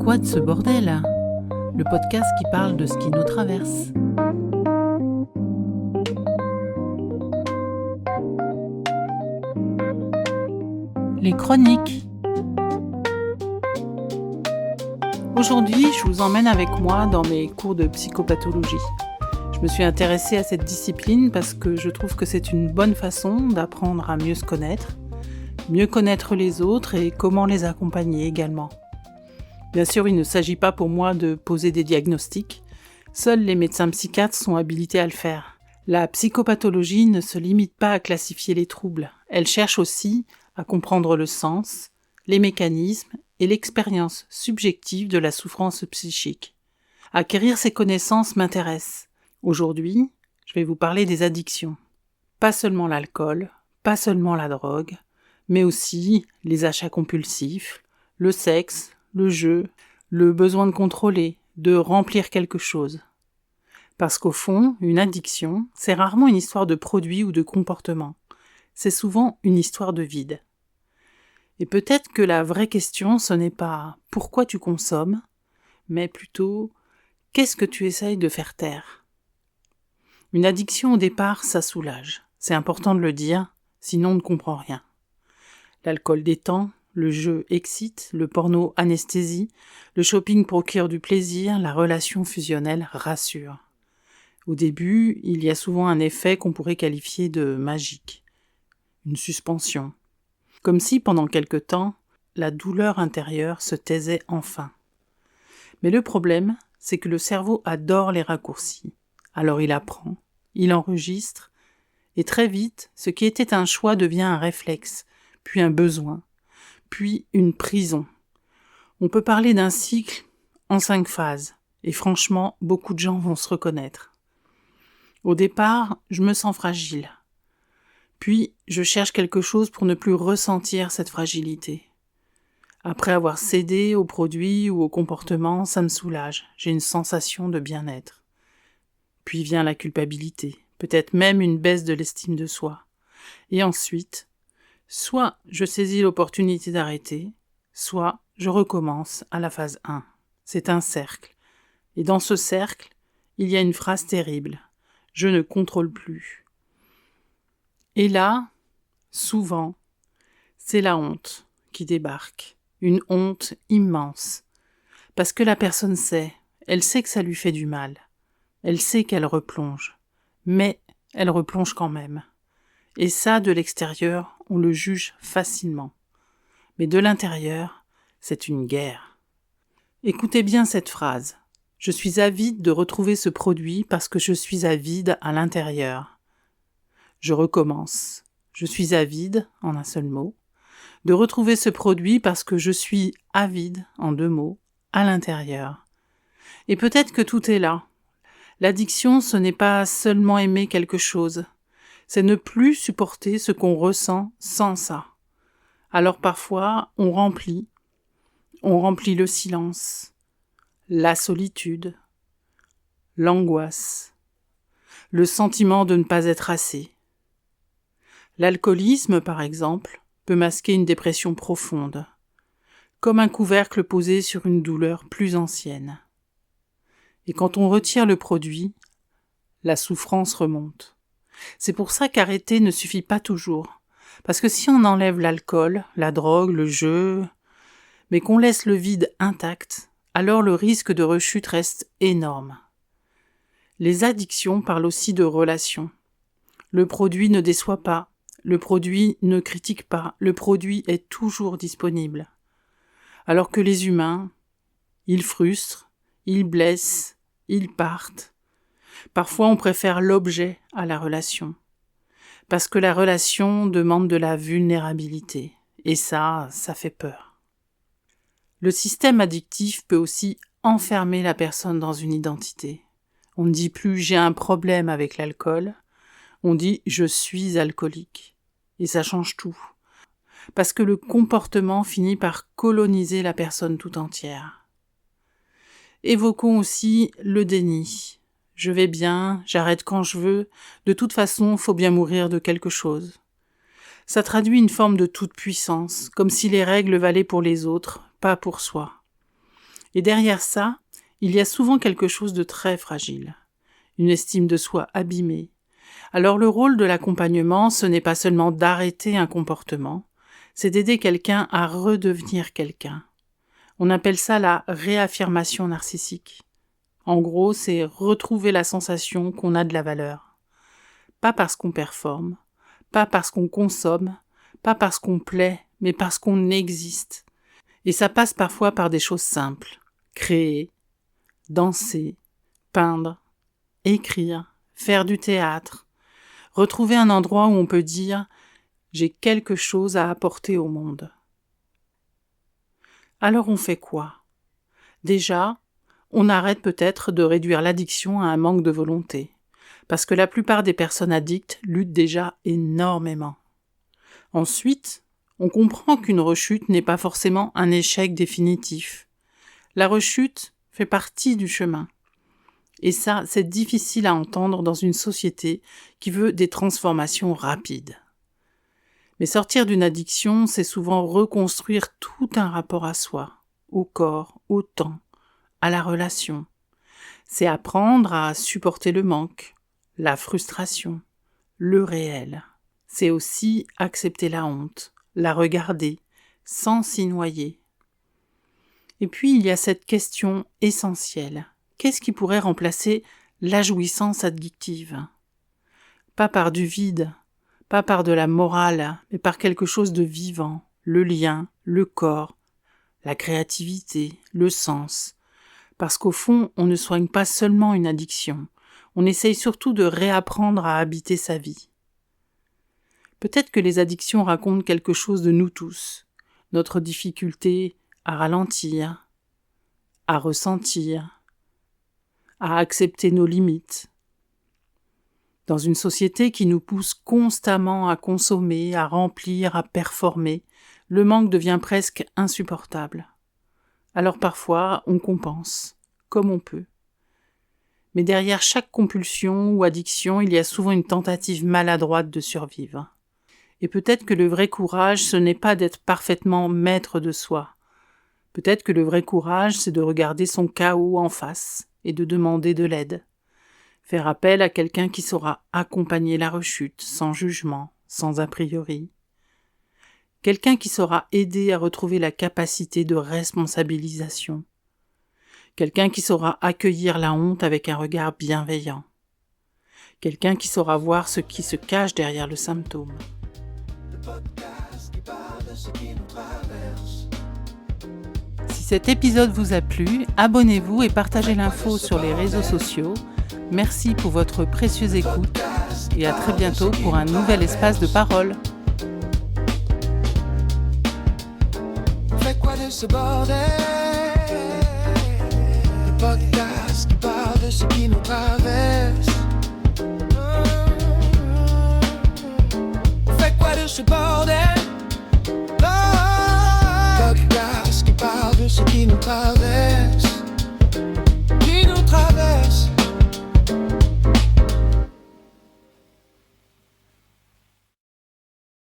quoi de ce bordel? Le podcast qui parle de ce qui nous traverse. Les chroniques. Aujourd'hui, je vous emmène avec moi dans mes cours de psychopathologie. Je me suis intéressée à cette discipline parce que je trouve que c'est une bonne façon d'apprendre à mieux se connaître les autres et comment les accompagner également. Bien sûr, il ne s'agit pas pour moi de poser des diagnostics. Seuls les médecins psychiatres sont habilités à le faire. La psychopathologie ne se limite pas à classifier les troubles. Elle cherche aussi à comprendre le sens, les mécanismes et l'expérience subjective de la souffrance psychique. Acquérir ces connaissances m'intéresse. Aujourd'hui, je vais vous parler des addictions. Pas seulement l'alcool, pas seulement la drogue, mais aussi les achats compulsifs, le sexe, le jeu, le besoin de contrôler, de remplir quelque chose. Parce qu'au fond, une addiction, c'est rarement une histoire de produit ou de comportement. C'est souvent une histoire de vide. Et peut-être que la vraie question, ce n'est pas « pourquoi tu consommes ?», mais plutôt « qu'est-ce que tu essayes de faire taire ?» Une addiction, au départ, ça soulage. C'est important de le dire, sinon on ne comprend rien. L'alcool détend, le jeu excite, le porno anesthésie, le shopping procure du plaisir, la relation fusionnelle rassure. Au début, il y a souvent un effet qu'on pourrait qualifier de magique, une suspension. Comme si, pendant quelque temps, la douleur intérieure se taisait enfin. Mais le problème, c'est que le cerveau adore les raccourcis. Alors il apprend, il enregistre, et très vite, ce qui était un choix devient un réflexe, puis un besoin, puis une prison. On peut parler d'un cycle en 5 phases, et franchement, beaucoup de gens vont se reconnaître. Au départ, je me sens fragile. Puis, je cherche quelque chose pour ne plus ressentir cette fragilité. Après avoir cédé aux produits ou au comportement, ça me soulage. J'ai une sensation de bien-être. Puis vient la culpabilité, peut-être même une baisse de l'estime de soi. Et ensuite, soit je saisis l'opportunité d'arrêter, soit je recommence à la phase 1. C'est un cercle. Et dans ce cercle, il y a une phrase terrible. Je ne contrôle plus. Et là, souvent, c'est la honte qui débarque. Une honte immense. Parce que la personne sait, elle sait que ça lui fait du mal. Elle sait qu'elle replonge. Mais elle replonge quand même. Et ça, de l'extérieur, on le juge facilement. Mais de l'intérieur, c'est une guerre. Écoutez bien cette phrase. Je suis avide de retrouver ce produit parce que je suis avide à l'intérieur. Je recommence. Je suis avide, en un seul mot, de retrouver ce produit parce que je suis avide, en 2 mots, à l'intérieur. Et peut-être que tout est là. L'addiction, ce n'est pas seulement aimer quelque chose. C'est ne plus supporter ce qu'on ressent sans ça. Alors parfois, on remplit le silence, la solitude, l'angoisse, le sentiment de ne pas être assez. L'alcoolisme, par exemple, peut masquer une dépression profonde, comme un couvercle posé sur une douleur plus ancienne. Et quand on retire le produit, la souffrance remonte. C'est pour ça qu'arrêter ne suffit pas toujours. Parce que si on enlève l'alcool, la drogue, le jeu, mais qu'on laisse le vide intact, alors le risque de rechute reste énorme. Les addictions parlent aussi de relations. Le produit ne déçoit pas, le produit ne critique pas, le produit est toujours disponible. Alors que les humains, ils frustrent, ils blessent, ils partent. Parfois, on préfère l'objet à la relation. Parce que la relation demande de la vulnérabilité. Et ça fait peur. Le système addictif peut aussi enfermer la personne dans une identité. On ne dit plus « j'ai un problème avec l'alcool », on dit « je suis alcoolique ». Et ça change tout. Parce que le comportement finit par coloniser la personne tout entière. Évoquons aussi le déni. Je vais bien, j'arrête quand je veux, de toute façon, faut bien mourir de quelque chose. Ça traduit une forme de toute-puissance, comme si les règles valaient pour les autres, pas pour soi. Et derrière ça, il y a souvent quelque chose de très fragile, une estime de soi abîmée. Alors le rôle de l'accompagnement, ce n'est pas seulement d'arrêter un comportement, c'est d'aider quelqu'un à redevenir quelqu'un. On appelle ça la réaffirmation narcissique. En gros, c'est retrouver la sensation qu'on a de la valeur. Pas parce qu'on performe, pas parce qu'on consomme, pas parce qu'on plaît, mais parce qu'on existe. Et ça passe parfois par des choses simples. Créer, danser, peindre, écrire, faire du théâtre. Retrouver un endroit où on peut dire « j'ai quelque chose à apporter au monde ». Alors on fait quoi ? Déjà, on arrête peut-être de réduire l'addiction à un manque de volonté, parce que la plupart des personnes addictes luttent déjà énormément. Ensuite, on comprend qu'une rechute n'est pas forcément un échec définitif. La rechute fait partie du chemin. Et ça, c'est difficile à entendre dans une société qui veut des transformations rapides. Mais sortir d'une addiction, c'est souvent reconstruire tout un rapport à soi, au corps, au temps, à la relation. C'est apprendre à supporter le manque, la frustration, le réel. C'est aussi accepter la honte, la regarder, sans s'y noyer. Et puis, il y a cette question essentielle. Qu'est-ce qui pourrait remplacer la jouissance addictive ? Pas par du vide, pas par de la morale, mais par quelque chose de vivant, le lien, le corps, la créativité, le sens. Parce qu'au fond, on ne soigne pas seulement une addiction, on essaye surtout de réapprendre à habiter sa vie. Peut-être que les addictions racontent quelque chose de nous tous, notre difficulté à ralentir, à ressentir, à accepter nos limites. Dans une société qui nous pousse constamment à consommer, à remplir, à performer, le manque devient presque insupportable. Alors parfois, on compense, comme on peut. Mais derrière chaque compulsion ou addiction, il y a souvent une tentative maladroite de survivre. Et peut-être que le vrai courage, ce n'est pas d'être parfaitement maître de soi. Peut-être que le vrai courage, c'est de regarder son chaos en face et de demander de l'aide. Faire appel à quelqu'un qui saura accompagner la rechute, sans jugement, sans a priori. Quelqu'un qui saura aider à retrouver la capacité de responsabilisation. Quelqu'un qui saura accueillir la honte avec un regard bienveillant. Quelqu'un qui saura voir ce qui se cache derrière le symptôme. Si cet épisode vous a plu, abonnez-vous et partagez l'info sur les réseaux sociaux. Merci pour votre précieuse écoute et à très bientôt pour un nouvel espace de parole. Fais quoi de ce bordel?